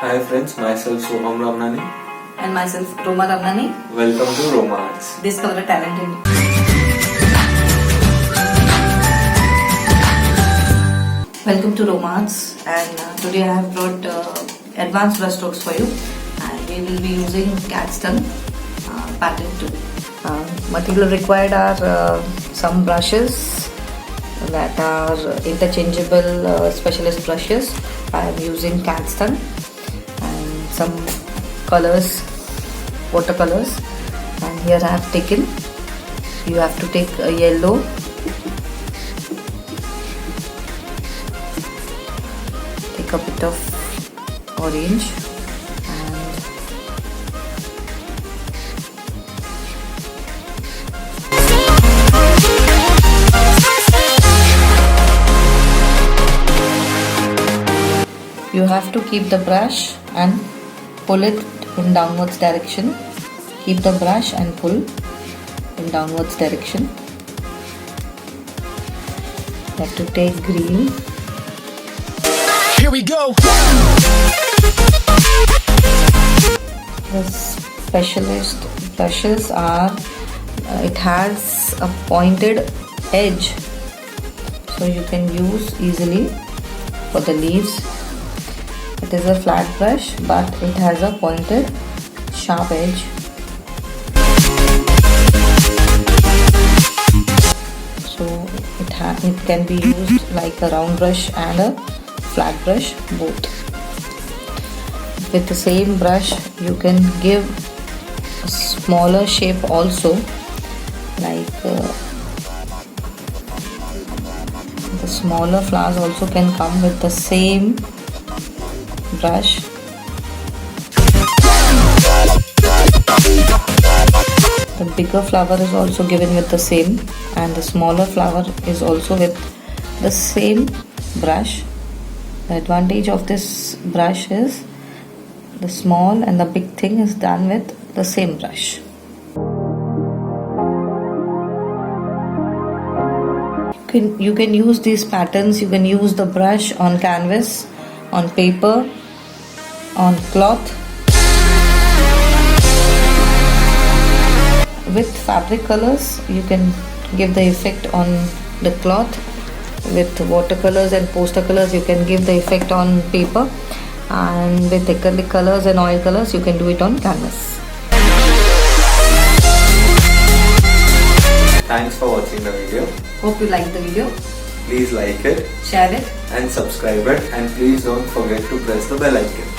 Hi friends, myself SOHAM Ramnani. And myself Roma Ramnani. Welcome to Roma Arts. Discover a talent in you. Welcome to Roma Arts, and today I have brought advanced brush strokes for you, and we will be using Carft pattern 2. Material required are some brushes that are interchangeable specialist brushes. I am using Carft and some colors, watercolors, and here I have taken, you have to take a yellow, take a bit of orange, and you have to keep the brush and pull it in downwards direction. Keep the brush and pull in downwards direction. You have to take green. Here we go. The specialist brushes are, it has a pointed edge, so you can use easily for the leaves. It is a flat brush, but it has a pointed, sharp edge. So it can be used like a round brush and a flat brush, both. With the same brush, you can give a smaller shape also, like the smaller flowers also can come with the same brush. The bigger flower is also given with the same, and the smaller flower is also with the same brush. The advantage of this brush is the small and the big thing is done with the same brush. You can use these patterns, you can use the brush on canvas, on paper, on cloth. With fabric colors, you can give the effect on the cloth. With watercolors and poster colors, you can give the effect on paper. And with acrylic colors and oil colors, you can do it on canvas. Thanks for watching the video. Hope you liked the video. Please like it, Share it. and subscribe it, and please don't forget to press the bell icon.